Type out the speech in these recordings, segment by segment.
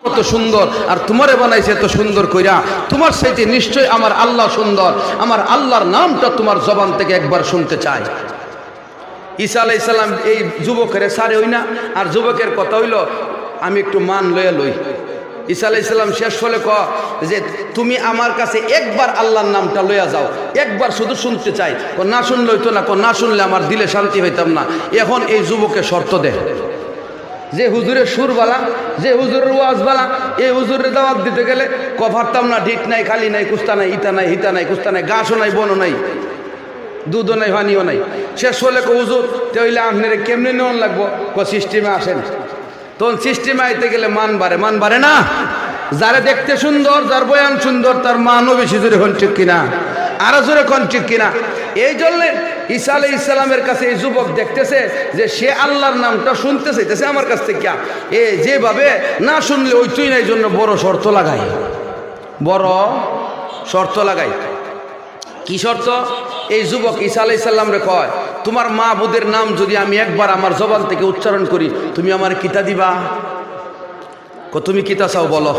কত সুন্দর, আর তোমারে বানাইছে এত সুন্দর কইরা, তোমার সাথে নিশ্চয় আমার আল্লাহ সুন্দর, আমার আল্লাহর নামটা তোমার জবান থেকে একবার শুনতে চাই। ঈসা আলাইহিস সালাম এই যুবকের সারে হই না, আর যুবকের কথা হইল আমি একটু মান লইয়া লই। ঈসা আলাইহিস সালাম শেষ হলে ক যে তুমি আমার কাছে একবার আল্লাহর নামটা লইয়া যাও, একবার শুধু শুনতে চাই। না শুনলে হইতো না, না শুনলে আমার দিলে শান্তি হইতাম না। এখন এই যুবকের শর্ত দেয় যে হুজুরের সুর বালা, যে হুজুরের ওয়াজ বালা, এই হুজুরের দাওয়াত দিতে গেলে পারতাম না, ঢিট নাই, খালি নাই, কুস্তা নাই, ইতা নাই, হিতা নাই, কুস্তা নাই, গাছও নাই, বনও নাই, দুধও নাই, পানিও নাই। শেষ হলে হুজুর তে হইলে আপনার কেমনি নেওয়ান লাগবো, সিস্টেমে আসেন। তখন সিস্টেমে আইতে গেলে মান বাড়ে না। যারা দেখতে সুন্দর, যার বয়ান সুন্দর, তার মানও বেশি জোরে হন, ঠিক কিনা? আরো জোরে কোন ঠিক কিনা? এই জন্য ঈসা আলাইহিস সালামের কাছে এই যুবক দেখতেছে যে সে আল্লাহর নামটা শুনতে চাইতেছে আমার কাছ থেকে। এ যেভাবে না শুনলে ওইটুই না, এই জন্য বড় শর্ত লাগাই, বড় শর্ত লাগাই। কি শর্ত? এই যুবক ঈসা আলাইহিস সালামরে কয়, তোমার মাবুদের নাম যদি আমি একবার আমার জবান থেকে উচ্চারণ করি, তুমি আমার কিতা দিবা? তুমি কিতা চাও বলো।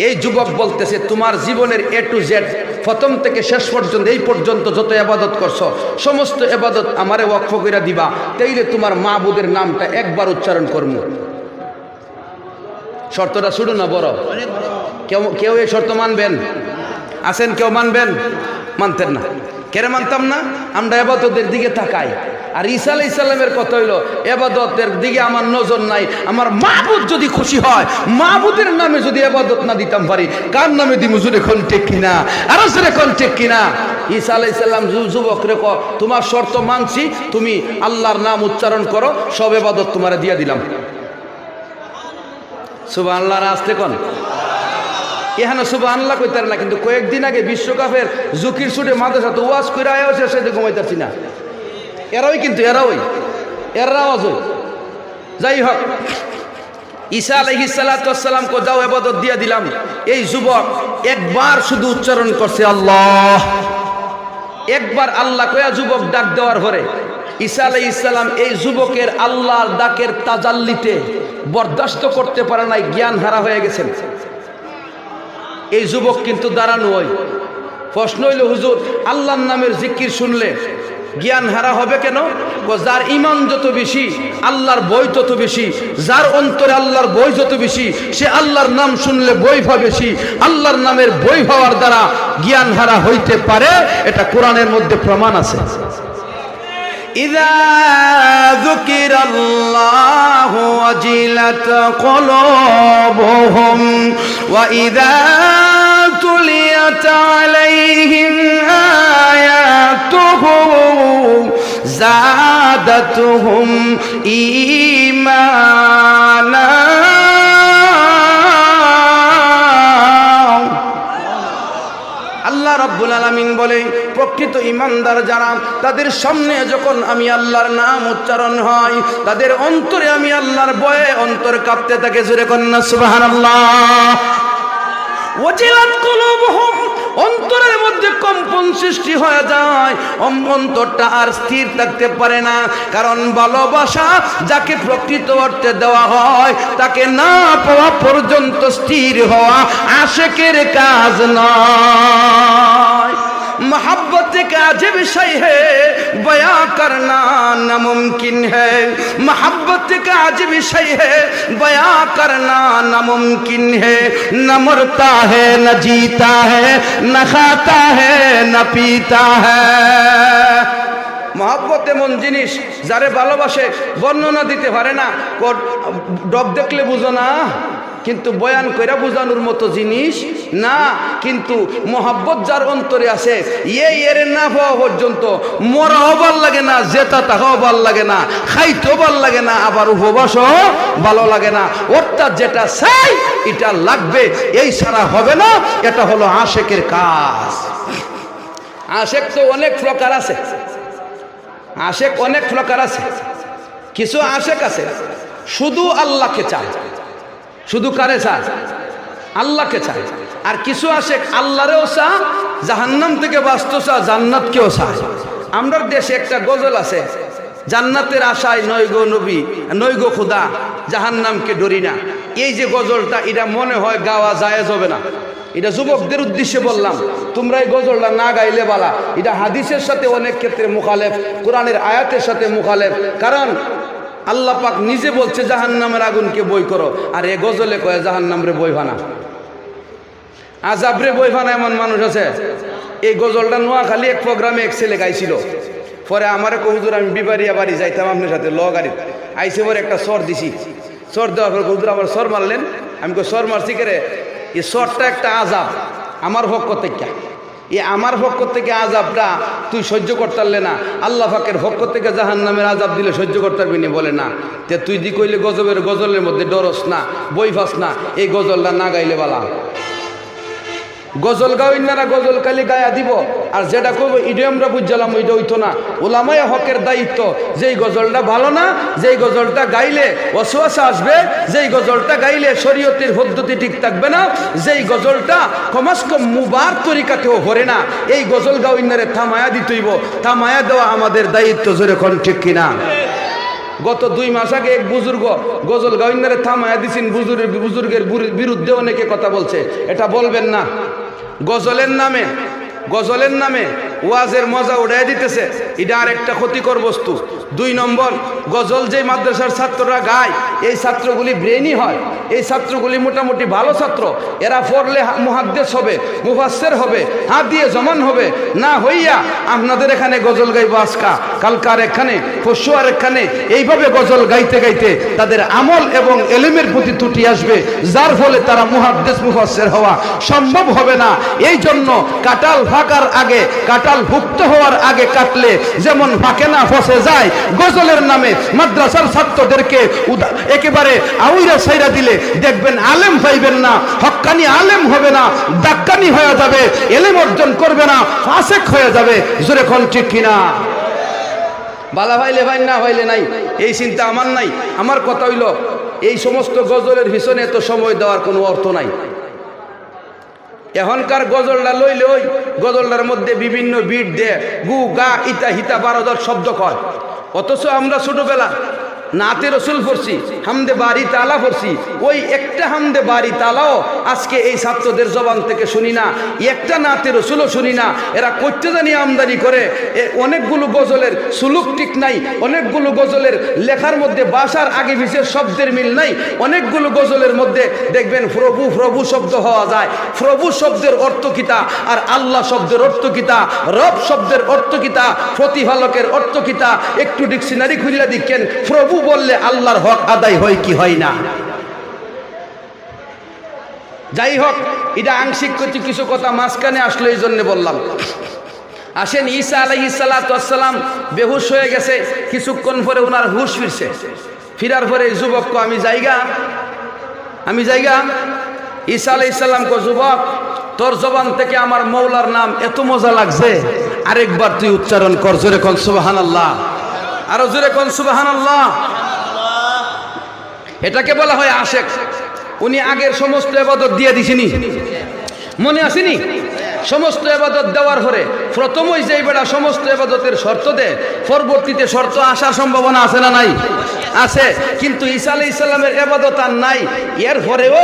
এই যুবক বলতেছে, তোমার জীবনের এ টু জেড, প্রথম থেকে শেষ পর্যন্ত, এই পর্যন্ত যত ইবাদত করছো সমস্ত ইবাদত আমারে ওয়াকফ কইরা দিবা, তাইলে তোমার মাবুদের নামটা একবার উচ্চারণ করবো। শর্তটা শুরু না বড়? কেউ এই শর্ত মানবেন? আছেন কেউ মানবেন? মানতেন না। কেন মানতাম না? আমরা ইবাদতের দিকে তাকাই, আর ঈসা আলাইহিস সালামের কথা হইল ইবাদতের দিকে আমার নজর নাই। আমার মাবুদ যদি খুশি হয়, মাবুদের নামে যদি ইবাদত না দিতাম পারি, কার নামে দিমু? জুড়ে কোন ঠিক কিনা? আরো জুড়ে কোন ঠিক কিনা? ঈসা আলাইহিস সালাম যুবকরে ক, তোমার শর্ত মানছি, তুমি আল্লাহর নাম উচ্চারণ করো, সব ইবাদত তোমারে দিয়া দিলাম। সুবহানাল্লাহ। আসতে কোন এখানে সুবহানাল্লাহ কইতার না, কিন্তু কয়েকদিন আগে বিশ্বকাপের জুকির শুটে মাদ্রাসা তো ওয়াজ কইরা আয়ো, শেষে ঘুমাইতারছি না। এরাই কিন্তু এর আওয়াজ হই। যাই হোক, ঈসা আলাইহিস সালাতু ওয়াস সালাম কো যাও ইবাদত দিয়া দিলাম। এই যুবক একবার শুধু উচ্চারণ করছে আল্লাহ, একবার আল্লাহ কয়া যুবক ডাক দেওয়ার পরে ঈসা আলাইহিস সালাম এই যুবকের আল্লাহর ডাকের তাজাল্লিতে বরদাস্ত করতে পারে নাই, জ্ঞান হারা হয়ে গেছেন। এই যুবক কিন্তু দাঁড়ানো হয়। প্রশ্ন হইল, হুজুর আল্লাহর নামের জিকির শুনলে জ্ঞান হারা হবে কেন? যার ইমান যত বেশি, আল্লাহর বই তত বেশি, যার অন্তরে আল্লাহর বই যত বেশি, সে আল্লাহর নাম শুনলে বই পাবে বেশি। আল্লাহর নামের বই হওয়ার দ্বারা জ্ঞান হারা হইতে পারে, এটা কোরআনের মধ্যে প্রমাণ আছে। ইযা যুকিরাল্লাহু ওয়াজিলাত কুলুবুহুম ওয়া ইযা তুলিয়াত আলাইহিম আয়াতুহু যাদাতুহুম ঈমানা। আল্লাহ রাব্বুল আলামিন বলে, প্রকৃত ঈমানদার যারা, তাদের সামনে যখন আমি আল্লাহর নাম উচ্চারণ হয়, তাদের অন্তরে আমি আল্লাহর ভয়ে অন্তর কাঁপতে থাকে। জোরে কন্না সুবহানাল্লাহ। ওয়াজিলাত কুলুবুহুম, অন্তরের মধ্যে কম্পন সৃষ্টি হয়ে যায়, অন্তরটা আর স্থির থাকতে পারে না। কারণ ভালোবাসা যাকে প্রকৃত অর্থে দেওয়া হয়, তাকে না পাওয়া পর্যন্ত স্থির হওয়া আশিকের কাজ নয়। मोहब्बत का अजब शय है, बयां करना नामुमकिन है। मोहब्बत का अजब शय है, बयां करना नामुमकिन है। न मरता है न जीता है, न खाता है न पीता है। मोहब्बत एमन जिनिस जारे भालोबाशे बर्णना दिते पारे ना, डग देखले बुझो ना, কিন্তু বয়ান কইরা বোঝানোর মতো জিনিস না। কিন্তু মোহাব্বত যার অন্তরে আছে, এর না পাওয়া পর্যন্ত মরাও ভাল লাগে না, জেতা তাকাও ভাল লাগে না, খাইতেও ভাল লাগে না, আবার উপবাসও ভালো লাগে না। অর্থাৎ যেটা চাই এটা লাগবে, এই ছাড়া হবে না। এটা হলো আশেকের কাজ। আশেক তো অনেক প্রকার আছে, আশেক অনেক প্রকার আছে। কিছু আশেক আছে শুধু আল্লাহকে চায়, শুধু কারে চায়? আল্লাহকে চায়। আর কিছু আশেক আল্লাহরেও চায়, জাহান্নাম থেকে বাঁচতে চায়, জান্নাতকেও চায়। আমরার দেশে একটা গজল আছে, জান্নাতের আশায় নয় গো নবী, নয় গো খুদা, জাহান্নামকে ডরি না। এই যে গজলটা এটা মনে হয় গাওয়া জায়েজ হবে না। এটা যুবকদের উদ্দেশ্যে বললাম, তোমরা এই গজলটা না গাইলে বালা। এটা হাদিসের সাথে অনেক ক্ষেত্রে মুখালেফ, কোরআনের আয়াতের সাথে মুখালেফ। কারণ আল্লাহ পাক নিজে বলছে জাহান্নামের আগুনকে বই করো, আর এ গজলে কয়ে জাহান্নামরে বই ভানা, আজাবরে বই ভানা। এমন মানুষ আছে। এই গজলটা নোয়াখালী এক প্রোগ্রামে এক ছেলে গাইছিল। পরে আমারে হুজুর আমি বিবারিয়া বাড়ি যাইতাম আপনার সাথে ল গাড়ি আইসে পরে একটা সর দিছি। সর দেওয়ার পর হুজুর আমার সর মারলেন। আমি সর মারছি কে রে? এই সরটা একটা আজাব আমার পক্ষ থেকে। এই আমার পক্ষ থেকে আজাবটা তুই সহ্য করতে পারলে না, আল্লাহ পাকের পক্ষ থেকে জাহান্নামের আজাব দিলে সহ্য করতে পারবি না। বলে না, তে তুই দি কইলে গজবের গজলের মধ্যে ডরস না, বই ফাস না, এই গজলটা না গাইলে বালা। গজল গাওয়াইনারা গজল কালি গায়া দিব, আর যেটা করব ইডে আমরা বুঝলাম ওইটা হইতো না। ওলামায়ে হকের দায়িত্ব, যেই গজলটা ভালো না, যেই গজলটা গাইলে ওয়াসওয়াসা আসবে, যেই গজলটা গাইলে শরীয়তের পদ্ধতি ঠিক থাকবে না, যেই গজলটা কমাস কম মুবার তরিকাতেও হরে না, এই গজল গাওয়াইনারে থামায়া দিতেইব। থামায়া দেওয়া আমাদের দায়িত্ব, জোরে কোন ঠিক কিনা? গত 2 মাস আগে এক বুজুর্গ গজল গাওয়াইনারে থামায়া দিছেন। বুজুর্গের বিরুদ্ধে অনেকে কথা বলছে, এটা বলবেন না। গজলের নামে ওয়াজের মজা উড়াই দিতেছে, এটা আর একটা ক্ষতিকর বস্তু। 2 নম্বর, গজল যে মাদ্রাসার ছাত্ররা গায়, এই ছাত্রগুলি ব্রেইনি হয়, এই ছাত্রগুলি মোটামুটি ভালো ছাত্র। এরা পড়লে মুহাদ্দিস হবে, মুফাসসির হবে, হাত দিয়ে জমান হবে। না হইয়া আপনাদের এখানে গজল গাইব আজকা, কালকার এখানে, পরশু আর এখানে, এইভাবে গজল গাইতে গাইতে তাদের আমল এবং এলিমের প্রতি ত্রুটি আসবে, যার ফলে তারা মুহাদ্দিস মুফাসসির হওয়া সম্ভব হবে না। এই জন্য কাটাল ফাঁকার আগে, কাটাল ভুক্ত হওয়ার আগে কাটলে যেমন ফাঁকে না ফসে যায়, গজলের নামে মাদ্রাসার ছাত্রদেরকে একেবারে আউইরা সাইরা দিলে দেখবেন আলেম পাইবেন না, হক্কানি আলেম হবে না, দাক্কানি হয়ে যাবে, এলেম অর্জন করবে না, ফাসেক হয়ে যাবে। জোরে কোন ঠিক কিনা? বালা ভাইলে ভাই, না ভাইলে নাই, এই চিন্তা আমার নাই। আমার কথা হইল, এই সমস্ত গজলের পিছনে এত সময় দেওয়ার কোনো অর্থ নাই। এখনকার গজলটা লইলে ওই গজলটার মধ্যে বিভিন্ন বিট দে, গু গা ইতা হিতা 12 শব্দ কয়। অথচ আমরা ছোটবেলা নাতে রসুল পড়ছি, হামদে বাড়ি তালা পড়ছি, ওই একটা হামদে বাড়ি তালাও আজকে এই ছাত্রদের জবান থেকে শুনি না, একটা নাতে রসুলও শুনি না। এরা করতে জানি আমদানি করে। অনেকগুলো গজলের সুলুক ঠিক নাই, অনেকগুলো গজলের লেখার মধ্যে ভাষার আগে পিছের শব্দের মিল নাই, অনেকগুলো গজলের মধ্যে দেখবেন প্রভু প্রভু শব্দ হওয়া যায়। প্রভু শব্দের অর্থ কিতা, আর আল্লাহ শব্দের অর্থ কিতা, রব শব্দের অর্থ কিতা, প্রতিপালকের অর্থ কিতা, একটু ডিকশনারি খুলে দেখেন। প্রভু বললে আল্লাহর হক আদায় হয় কি হয় না? যাই হোক, এটা আংশিক কিছু কথা মাঝখানে আসলো, এই জন্য বললাম। আসেন, ঈসা আলাইহিস সালাতু ওয়াস সালাম বেহুশ হয়ে গেছে, কিছুক্ষণ পরে ওনার হুশ ফিরছে। ফিরার পরে যুবককে আমি জায়গা ঈসা আলাইহিস সালাম কো, যুবক, তোর জবান থেকে আমার মৌলার নাম এত মজা লাগছে, আরেকবার তুই উচ্চারণ কর। জোরে কোন সুবহানাল্লাহ, আরো জোরে কোন সুবহানাল্লাহ। এটাকে বলা হয় আশেক। উনি আগের সমস্ত ইবাদত দিয়ে দিছেনি, মনে আসেনি? সমস্ত ইবাদত দেওয়ার পরে প্রথমই যে বেড়া সমস্ত ইবাদতের শর্ত দেয়, পরবর্তীতে শর্ত আসার সম্ভাবনা আছে না নাই? আছে। কিন্তু ঈসা আলাইহিস সালামের ইবাদত আর নাই, এর পরেও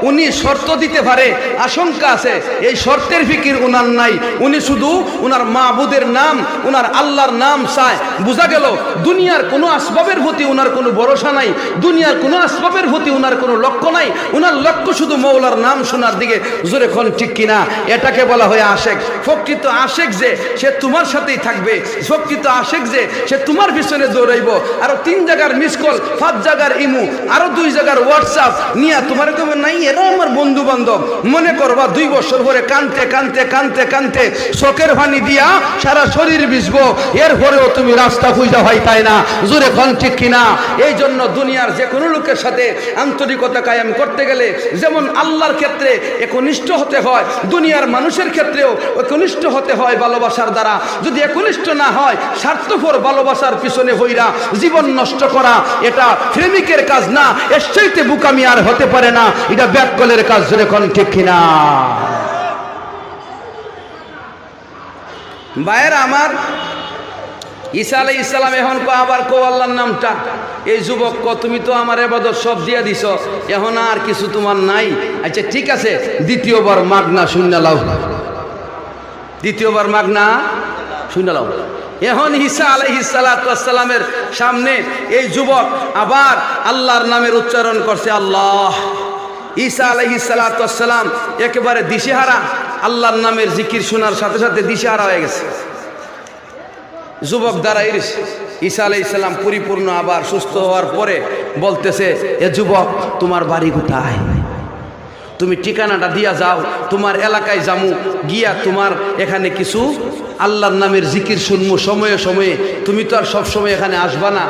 উনি শর্ত দিতে পারে, আশঙ্কা আছে। এই শর্তের ফিকির উনার নাই, উনি শুধু উনার মাবুদের নাম, উনার আল্লাহর নাম চায়। বোঝা গেল দুনিয়ার কোনো আসবাবের প্রতি উনার কোনো ভরসা নাই, দুনিয়ার কোনো আসবাবের প্রতি উনার কোনো লক্ষ্য নাই, উনার লক্ষ্য শুধু মৌলার নাম শোনার দিকে। জোরে কোন ঠিক কিনা? এটাকে বলা হয় আশেক। প্রকৃত আশেক যে, সে তোমার সাথেই থাকবে। প্রকৃত আশেক যে, সে তোমার পিছনে দৌড়াইব। আরো 3 জায়গার মিস কল, 5 জায়গার ইমু, আরো 2 জায়গার হোয়াটসঅ্যাপ নিয়ে তোমার কবে নাই, এরা আমার বন্ধু বান্ধব মনে করবা। 2 বছর পরে কানতে কানতে কানতে কানতে চোখের পানি দিয়া সারা শরীর ভিজবো, এরপরেও তুমি রাস্তা খুঁজা হয়, তাই না? জোরে কোন ঠিক কিনা? এই জন্য দুনিয়ার যে কোনো লোকের সাথে আন্তরিকতা কায়েম করতে গেলে যেমন আল্লাহর ক্ষেত্রে একনিষ্ঠ হতে হয়, দুনিয়ার মানুষের ক্ষেত্রেও একনিষ্ঠ হতে হয় ভালোবাসার দ্বারা। যদি একনিষ্ঠ না হয়, স্বার্থপর ভালোবাসার পিছনে হইরা জীবন নষ্ট করা, এটা প্রেমিকের কাজ না, এর চাইতে বুকামি আর হতে পারে না। এটা ব্যাককলের কাজ। জোরে কোন ঠিক কিনা? ভাইয়েরা আমার, ঈসা আলাইহিস সালাম এখন আবার কো আল্লাহর নামটা। এই যুবক ক তুমি তো আমার ইবাদত সব দিয়া দিছ, এখন আর কিছু তোমার নাই। আচ্ছা ঠিক আছে, দ্বিতীয়বার মাগনা শুনে লাও, দ্বিতীয়বার মাগনা শুনে লাও। এখন ঈসা আলাইহিস সালামের সামনে এই যুবক আবার আল্লাহর নামের উচ্চারণ করছে, আল্লাহ। ঈসা আলাইহিস সালাম একেবারে দিশেহারা, আল্লাহর নামের জিকির শোনার সাথে সাথে দিশেহারা হয়ে গেছে। যুবক দাঁড়াই রয়েছে। ঈসা আলাইহিস সালাম পরিপূর্ণ আবার সুস্থ হওয়ার পরে বলতেছে, এ যুবক তোমার বাড়ি কোথায়? তুমি ঠিকানাটা দিয়া যাও, তোমার এলাকায় যামু, গিয়া তোমার এখানে কিছু আল্লাহর নামের জিকির শুনমু সময়ে সময়ে। তুমি তো আর সব সময় এখানে আসবা না।